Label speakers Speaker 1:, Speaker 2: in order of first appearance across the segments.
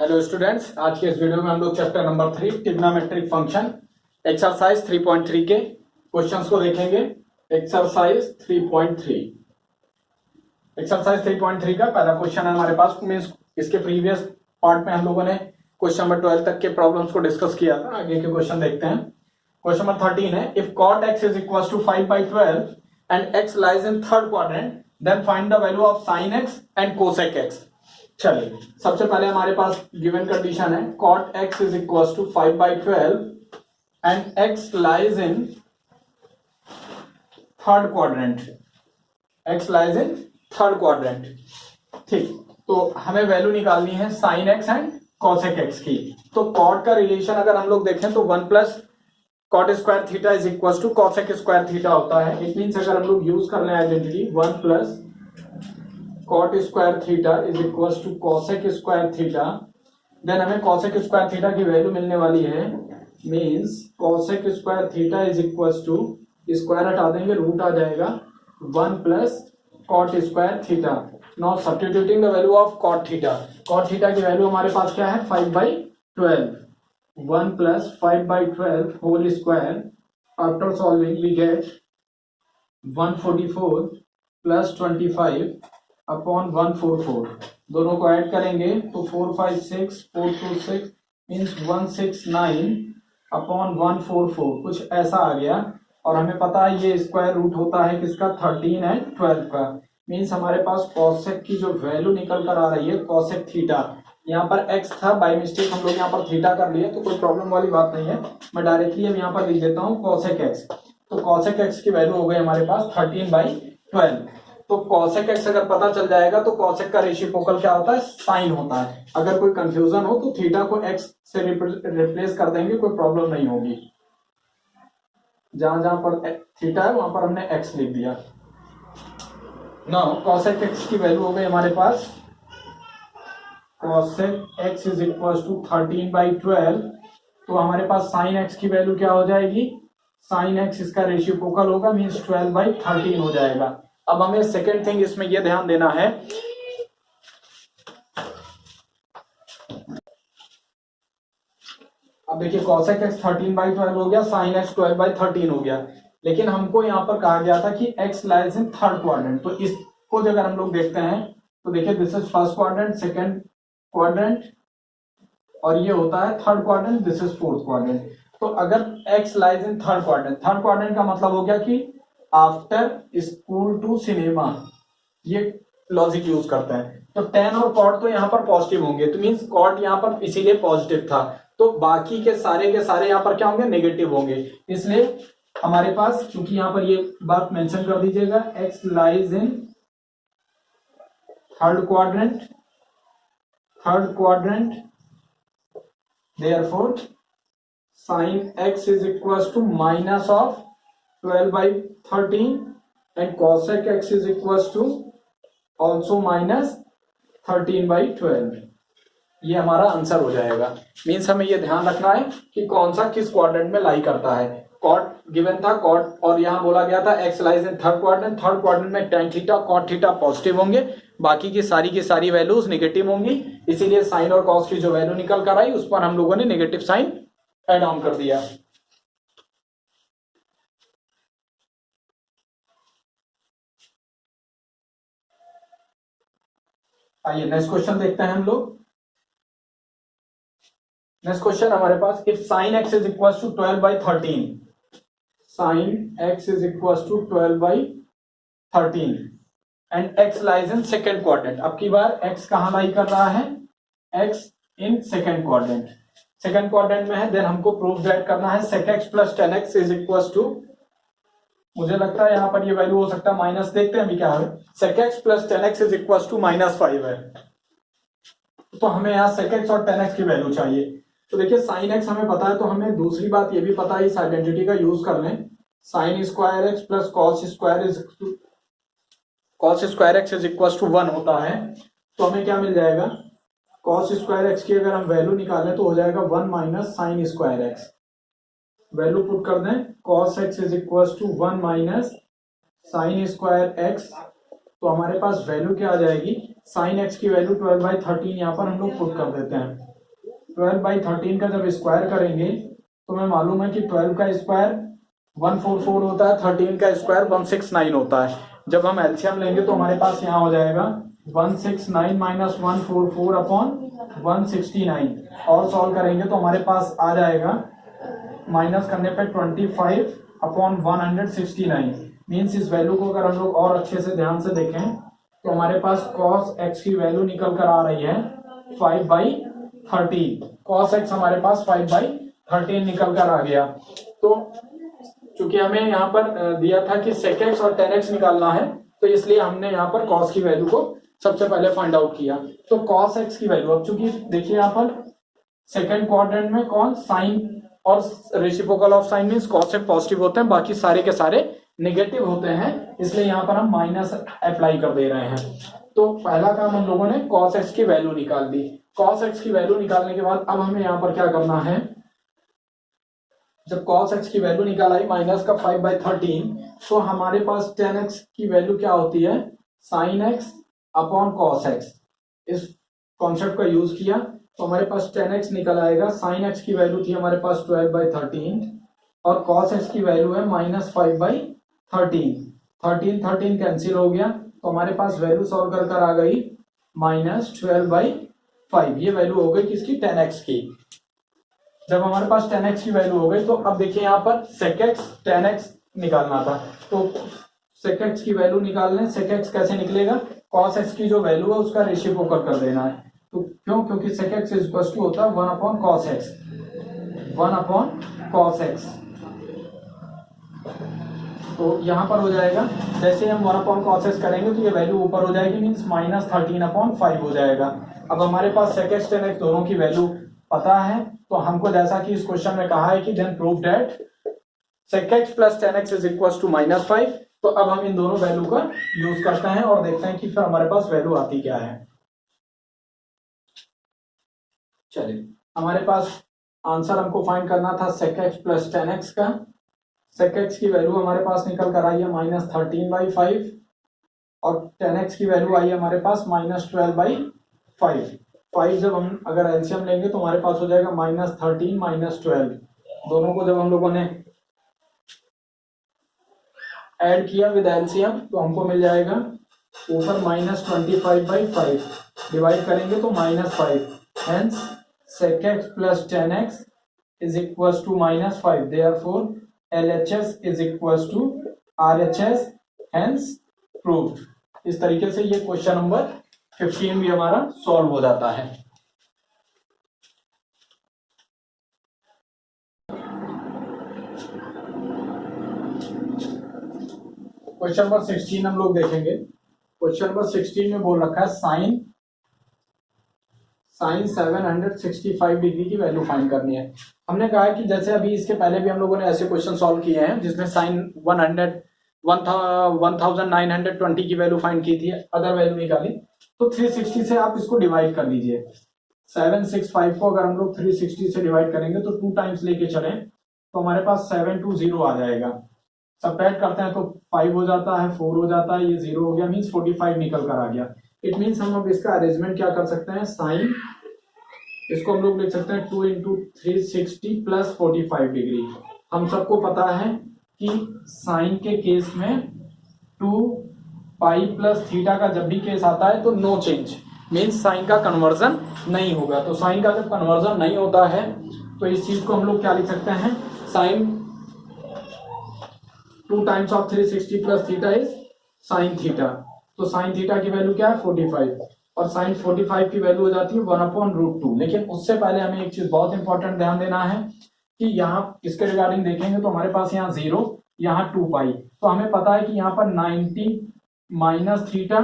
Speaker 1: Hello students, आज के इस वीडियो में हम लोग chapter number 3 trigonometric function exercise 3.3 के क्वेश्चंस को देखेंगे। एक्सरसाइज 3.3 का पहला क्वेश्चन है हमारे पास। मींस इसके प्रीवियस पार्ट में हम लोगों ने क्वेश्चन नंबर 12 तक के प्रॉब्लम्स को डिस्कस किया था। आगे के क्वेश्चन देखते हैं। क्वेश्चन नंबर 13 है, if cot x is equal to 5/12 and x lies in third quadrant then find the value of sin x and cosec x। चलिए, सबसे पहले हमारे पास गिवन कंडीशन है cot x is equal to 5/12 and x lies in third quadrant. x lies in third quadrant. ठीक, तो हमें value निकालनी है sin x and cosec x की। तो cot का रिलेशन अगर हम लोग देखें तो 1 plus cot square theta is equal to cosec square theta होता है। इट मीन्स अगर हम लोग यूज कर लें identity 1 plus cot square theta is equal to cosec square theta, then हमें cosec स्क्वायर थीटा की वैल्यू मिलने वाली है। Means cosec square theta is equal to, square हटा देंगे रूट आ जाएगा, 1 plus cot square theta. Now substituting the value of cot theta. cot theta की वैल्यू हमारे पास क्या है 5/12। 1 plus 5/12 whole square. After solving we get 144 plus 25 upon 144। दोनों को ऐड करेंगे तो 456 426 मीन्स 169 अपॉन 144, कुछ ऐसा आ गया। और हमें पता है ये स्क्वायर रूट होता है किसका, 13 एंड 12 का। मीन्स हमारे पास cosec की जो वैल्यू निकल कर आ रही है cosec थीटा, यहाँ पर x था, बाय मिस्टेक हम लोग यहाँ पर थीटा कर लिए, तो कोई प्रॉब्लम वाली बात नहीं है। मैं डायरेक्टली अब यहाँ पर लिख देता हूँ cosec x। तो cosec x की वैल्यू हो गई हमारे पास 13/12। तो cosec x अगर पता चल जाएगा तो cosec का रेसिप्रोकल क्या होता है, साइन होता है। अगर कोई कंफ्यूजन हो तो थीटा को x से रिप्लेस कर देंगे, कोई प्रॉब्लम नहीं होगी। जहां जहां पर थीटा है वहां पर हमने x लिख दिया। नाउ cosec x की वैल्यू हो गई हमारे पास, cosec x is equal to 13/12। तो हमारे पास sin x की वैल्यू क्या हो जाएगी, sin x इसका रेसिप्रोकल होगा, मीन्स 12/13 हो जाएगा। अब हमें सेकेंड थिंग इसमें यह ध्यान देना है, अब देखिए cosec x 13/12 हो गया, sin x 12/13 हो गया। लेकिन हमको यहाँ पर कहा गया था कि x lies in third quadrant. तो इसको अगर हम लोग देखते हैं तो देखिए this is first quadrant, second quadrant, और ये होता है third quadrant, this is fourth quadrant. तो अगर x lies in third quadrant, third quadrant का मतलब हो गया कि आफ्टर स्कूल टू सिनेमा, ये लॉजिक यूज करते हैं। तो tan और cot तो यहाँ पर पॉजिटिव होंगे, तो मीन्स cot यहाँ पर इसीलिए पॉजिटिव था, तो बाकी के सारे यहाँ पर क्या होंगे, नेगेटिव होंगे। इसलिए हमारे पास, चूंकि यहाँ पर ये बात मेंशन कर दीजिएगा, x lies in third quadrant, therefore sin x is equals to minus of 12/13 and cosec x is equals to also minus 13/12। ये हमारा आंसर हो जाएगा। मीन्स हमें ये ध्यान रखना है कि कौन सा किस क्वाड्रेंट में लाई करता है। cot गिवन था cot, और यहाँ बोला गया था x lies in third quadrant. Third quadrant में tan theta cot theta positive होंगे, बाकी की सारी वैल्यूज नेगेटिव होंगी। इसीलिए साइन और cos की जो वैल्यू निकल कर आई उस पर हम लोगों ने नेगेटिव साइन एड ऑन कर दिया। आइए नेक्स्ट क्वेश्चन देखते हैं हम लोग। नेक्स्ट क्वेश्चन हमारे पास, if sin x is equal to 12/13, sin x is equal to 12/13 and x lies in second quadrant. अब की बार x कहां लाई कर रहा है, x इन सेकेंड क्वाड्रेंट, सेकेंड क्वाड्रेंट में है। देन हमको प्रूफ दैट करना है sec x plus tan x is equal to, मुझे लगता है यहाँ पर ये वैल्यू हो सकता है माइनस, देखते हैं अभी क्या है। sec x plus tan x is equal to -5 है, तो हमें यहाँ sec x और tan x की वैल्यू चाहिए। तो देखिए sin x हमें पता है, तो हमें दूसरी बात ये भी पता है, इस आइडेंटिटी का यूज कर लें। sin square x plus cos square x is equal to 1 होता है। तो हमें क्या मिल जाएगा, cos स्क्वायर x की अगर हम वैल्यू निकालें तो हो जाएगा 1 minus sin square x। Value put कर दें, cos x is equal to 1 minus sin square x। तो हमारे पास वैल्यू क्या आ जाएगी, sin x की वैल्यू 12/13 यहाँ पर हम लोग पुट कर देते हैं। 12/13 का जब स्क्वायर करेंगे तो हमें मालूम है कि 12 का स्क्वायर 144 होता है, 13 का स्क्वायर 169 होता है। जब हम एलसीएम लेंगे तो हमारे पास यहाँ हो जाएगा 169 माइनस 144 अपॉन 169 और सॉल्व करेंगे तो हमारे पास आ जाएगा माइनस करने पे 25 अपॉन 169। मीन्स इस वैल्यू को अगर हम लोग और अच्छे से ध्यान से देखें तो हमारे पास cos x की वैल्यू निकल कर आ रही है 5/13। cos x हमारे पास 5/13 निकल कर आ गया। तो चूंकि हमें यहाँ पर दिया था कि sec x और tan x निकालना है तो इसलिए हमने यहाँ पर cos की वैल्यू को सबसे पहले फाइंड आउट किया। तो cos x की वैल्यू, अब चूंकि देखिए यहाँ पर सेकेंड क्वाड्रेंट में कौन साइन और reciprocal of sine means cos x positive होते हैं, बाकी सारे के सारे नेगेटिव होते हैं, इसलिए यहाँ पर हम माइनस अप्लाई कर दे रहे हैं। तो पहला काम हम लोगों ने cos x की वैल्यू निकाल दी। cos x की वैल्यू निकालने के बाद अब हमें यहाँ पर क्या करना है, जब cos x की वैल्यू निकाल आई माइनस का 5/13 तो हमारे पास tan x की वैल्यू क्या होती है, sin x upon cos x। इस कॉन्सेप्ट का यूज किया तो हमारे पास tan x निकल आएगा। sin x की वैल्यू थी हमारे पास 12/13 और cos x की वैल्यू है माइनस 5/13। 13 कैंसिल हो गया तो हमारे पास वैल्यू सॉल्व कर कर आ गई माइनस 12/5। ये वैल्यू हो गई किसकी, tan x की। जब हमारे पास tan x की वैल्यू हो गई तो अब देखिए यहाँ पर sec x tan x निकालना था, तो sec x की वैल्यू निकालने, sec x कैसे निकलेगा, cos x की जो वैल्यू है उसका रेसिप्रोकल कर देना है। तो क्यों, क्योंकि sec x is equal to होता है 1/cos x, 1/cos x। तो यहाँ पर हो जाएगा, जैसे हम 1/cos x करेंगे तो ये वैल्यू ऊपर हो जाएगी, मीन्स माइनस 13/5 हो जाएगा। अब हमारे पास sec x tan x दोनों की वैल्यू पता है, तो हमको जैसा कि इस क्वेश्चन में कहा है कि then prove that sec x plus tan x is equal to -5। तो अब हम इन दोनों वैल्यू का यूज करते हैं और देखते हैं कि फिर हमारे पास वैल्यू आती क्या है। चलिए, हमारे पास आंसर हमको फाइंड करना था sec x plus tan x का। sec x की वैल्यू हमारे पास निकल कर आई है -13/5 और tan x की वैल्यू आई है हमारे पास -12/5। 5 जब हम अगर एलसीएम लेंगे तो हमारे पास हो जाएगा -13 -12। दोनों को जब हम लोगों ने ऐड किया विद एलसीएम तो हमको मिल जाएगा ऊपर -25/5, डिवाइड करेंगे तो -5। Hence sec x plus tan x is equal to -5। Therefore LHS is equal to RHS, hence proved. इस तरीके से ये क्वेश्चन नंबर 15 भी हमारा सॉल्व हो जाता है। क्वेश्चन नंबर 16 हम लोग देखेंगे। क्वेश्चन नंबर 16 में बोल रखा है साइन 765 डिग्री की वैल्यू फाइंड करनी है। हमने कहा है कि जैसे अभी इसके पहले भी हम लोगों ने ऐसे क्वेश्चन सॉल्व किए हैं जिसमें साइन 1920 की वैल्यू फाइंड की थी, अदर वैल्यू निकाली, तो 360 से आप इसको डिवाइड कर लीजिए। 765 को अगर हम लोग 360 से डिवाइड करेंगे तो 2 टाइम्स लेके चले तो हमारे पास 720 आ जाएगा। सबट्रैक्ट करते हैं तो 5 हो जाता है, 4 हो जाता है, ये 0 हो गया, मीन्स 45 निकल कर आ गया। इट मीन्स हम अब इसका अरेंजमेंट क्या कर सकते हैं, साइन, इसको हम लोग लिख सकते हैं 2 इंटू 360 प्लस 45 डिग्री। हम सबको पता है कि साइन के केस में 2 पाई प्लस थीटा का जब भी केस आता है तो नो चेंज, मीन्स साइन का कन्वर्जन नहीं होगा। तो साइन का जब कन्वर्जन नहीं होता है तो इस चीज को हम लोग क्या लिख सकते हैं, sine 2 times of 360 plus theta is sine theta. तो साइन थीटा की वैल्यू क्या है 45 और साइन 45 की वैल्यू हो जाती है 1/√2। लेकिन उससे पहले हमें एक चीज बहुत इंपॉर्टेंट ध्यान देना है कि यहाँ इसके रिगार्डिंग देखेंगे तो हमारे पास यहाँ 0, यहाँ 2 पाई, तो हमें पता है कि यहाँ पर 90 minus theta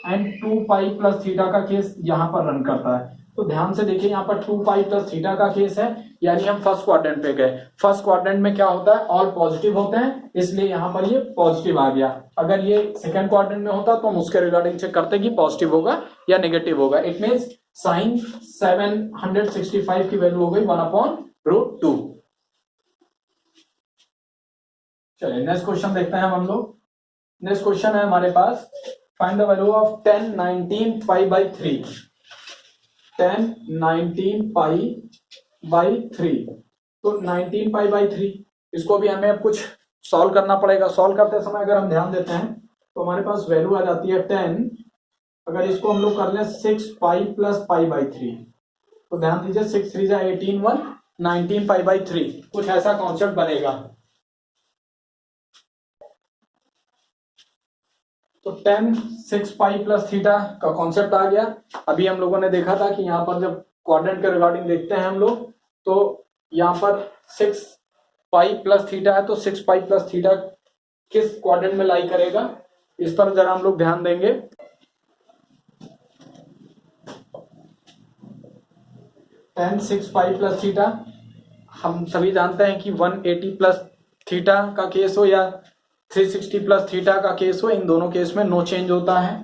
Speaker 1: and 2 pi plus theta का केस यहाँ पर रन करता है। तो ध्यान से देखिए, यहाँ पर 2 पाई प्लस थीटा का केस है, यानी हम फर्स्ट क्वाड्रेंट पे गए। फर्स्ट क्वाड्रेंट में क्या होता है, ऑल पॉजिटिव होते हैं, इसलिए यहाँ पर ये पॉजिटिव आ गया। अगर ये सेकंड क्वाड्रेंट में होता तो हम उसके रिगार्डिंग चेक करते कि पॉजिटिव होगा या नेगेटिव होगा। इट मीन्स साइन 765 की वैल्यू हो गई 1/√2। चलिए नेक्स्ट क्वेश्चन देखते हैं हम लोग। नेक्स्ट क्वेश्चन है हमारे पास, find the value of 10, 19 pi by 3। 10 19 pi by 3। तो 19 पाई बाई 3 इसको भी हमें अब कुछ सॉल्व करना पड़ेगा। सॉल्व करते समय अगर हम ध्यान देते हैं तो हमारे पास वैल्यू आ जाती है 10। अगर इसको हम लोग कर लें 6 पाई प्लस पाई बाई 3, तो ध्यान दीजिए 6 3 जा 18 1 19 पाई बाई 3, कुछ ऐसा कॉन्सेप्ट बनेगा। तो 10 6 पाई प्लस थीटा का कॉन्सेप्ट आ गया। अभी हम लोगों ने देखा था कि यहाँ पर जब क्वाड्रेंट के रिगार्डिंग देखते हैं हम लोग, तो यहाँ पर 6 पाई प्लस थीटा है, तो 6 पाई प्लस थीटा किस क्वाड्रेंट में लाई करेगा, इस पर जरा हम लोग ध्यान देंगे। 10 6 पाई प्लस थीटा, हम सभी जानते हैं कि 180 प्लस थीटा का केस हो या 360 प्लस थीटा का केस हो, इन दोनों केस में नो चेंज होता है।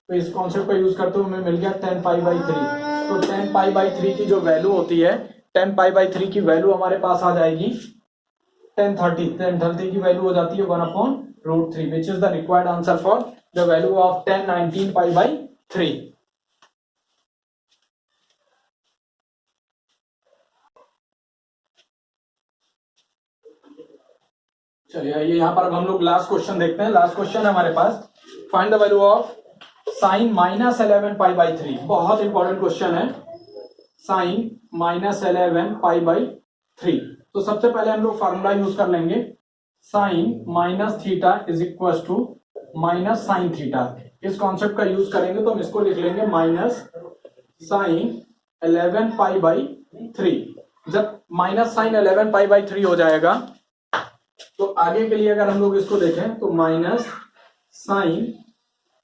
Speaker 1: तो इस कॉन्सेप्ट का यूज करते हुए हमें मिल गया 10 पाई बाई 3। तो 10 पाई बाई 3 की जो वैल्यू होती है, 10 पाई बाई 3 की वैल्यू हमारे पास आ जाएगी 1030 की वैल्यू हो जाती है 1/√3, which is the required answer for the value of 10 19 pi by 3। चलिए आइए यहाँ पर अब हम लोग लास्ट क्वेश्चन देखते हैं। लास्ट क्वेश्चन है हमारे पास, find the value of sine minus 11 pi by 3। बहुत इंपॉर्टेंट क्वेश्चन है, साइन माइनस 11 पाई बाई 3। तो सबसे पहले हम लोग फार्मूला यूज कर लेंगे, sine minus theta is equal to minus sine theta. इस कॉन्सेप्ट का यूज करेंगे तो हम इसको लिख लेंगे माइनस साइन 11 पाई बाई 3। जब माइनस साइन 11 पाई बाई 3 हो जाएगा तो आगे के लिए अगर हम लोग इसको देखें तो माइनस साइन,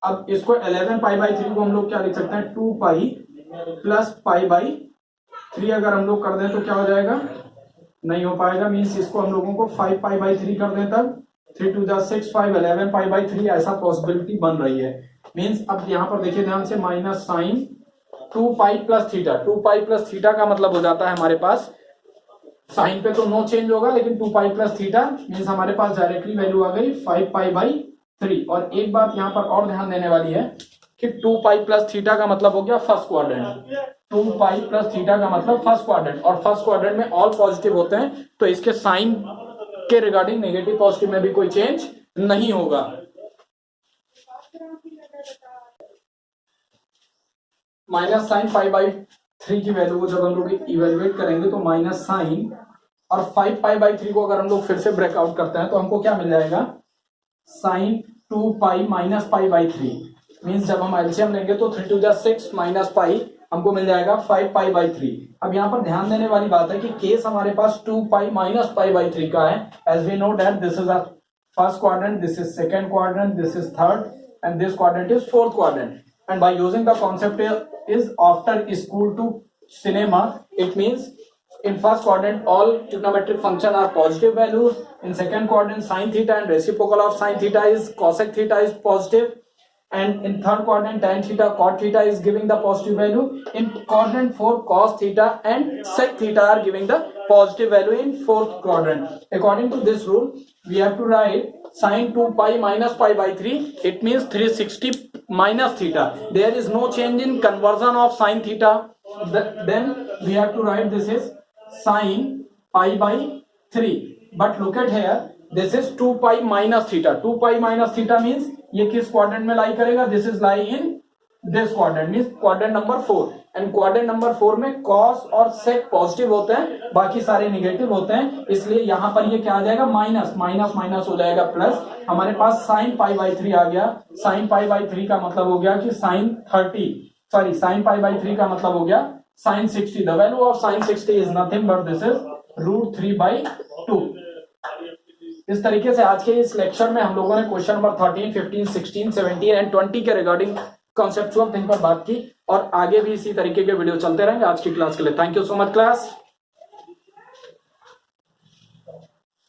Speaker 1: अब इसको 11 पाई बाई 3 को हम लोग क्या लिख सकते हैं, 2 पाई प्लस पाई बाई 3 अगर हम लोग कर दें तो क्या हो जाएगा, नहीं हो पाएगा। मीन्स इसको हम लोगों को 5 पाई बाई 3 कर दें, तब 3 2 जा 6 5 11 पाई बाई 3 ऐसा पॉसिबिलिटी बन रही है। मीन्स अब यहाँ पर देखिए ध्यान से, minus sine 2 pi plus theta, 2 pi plus theta का मतलब हो जाता है हमारे पास, साइन पे तो नो चेंज होगा लेकिन 2 पाई प्लस थीटा मीन्स हमारे पास डायरेक्टली वैल्यू आ गई 5 पाई बाई 3। और एक बात यहाँ पर और ध्यान देने वाली है कि 2 पाई प्लस थीटा का मतलब हो गया first quadrant, 2 pi plus theta का मतलब फर्स्ट क्वाड्रेंट, और फर्स्ट क्वाड्रेंट में ऑल पॉजिटिव होते हैं, तो इसके साइन के रिगार्डिंग नेगेटिव पॉजिटिव में भी कोई चेंज नहीं होगा। माइनस साइन 5 बाई 3 की वैल्यू को जब हम लोग इवेलुएट करेंगे तो माइनस साइन और 5 पाई बाई 3 को अगर हम लोग फिर से ब्रेकआउट करते हैं तो हमको क्या मिल जाएगा, sine 2 pi minus pi by 3। Means जब हम एलसीएम लेंगे तो 3 2 जा 6 माइनस पाई हमको मिल जाएगा 5 पाई बाई 3। अब यहाँ पर ध्यान देने वाली बात है कि केस हमारे पास 2 पाई माइनस पाई बाई 3 का है। As we know that this is a first quadrant, this is second quadrant, this is third and this quadrant is fourth quadrant. And by using the concept is after school to cinema, it means in first quadrant all trigonometric function are positive values, in second quadrant sin theta and reciprocal of sin theta is cosec theta is positive, and in third quadrant tan theta cot theta is giving the positive value, in quadrant 4 cos theta and sec theta are giving the positive value in fourth quadrant. According to this rule we have to write sin 2 pi minus pi by 3, it means 360 minus theta. There is no change in conversion of sin theta. Then we have to write this is sin pi by 3. But look at here, this is 2 pi minus theta. 2 pi minus theta means ये किस quadrant में लाई करेगा, this is lie in this quadrant, means quadrant number 4। And quadrant number 4 में cos और सेक positive होते हैं, बाकी सारे नेगेटिव होते हैं, इसलिए यहां पर ये क्या आ जाएगा, माइनस माइनस माइनस हो जाएगा प्लस। हमारे पास साइन पाई बाई 3 आ गया। साइन पाई बाई 3 का मतलब हो गया कि साइन पाई बाई 3 का मतलब हो गया sine 60। The value of sine 60 is nothing but this is √3/2। इस तरीके से आज के इस लेक्चर में हम लोगों ने क्वेश्चन नंबर 13, 15, 16, 17 एंड 20 के रिगार्डिंग कॉन्सेप्चुअल थिंग पर बात की, और आगे भी इसी तरीके के वीडियो चलते रहेंगे। आज की क्लास के लिए thank you so much class.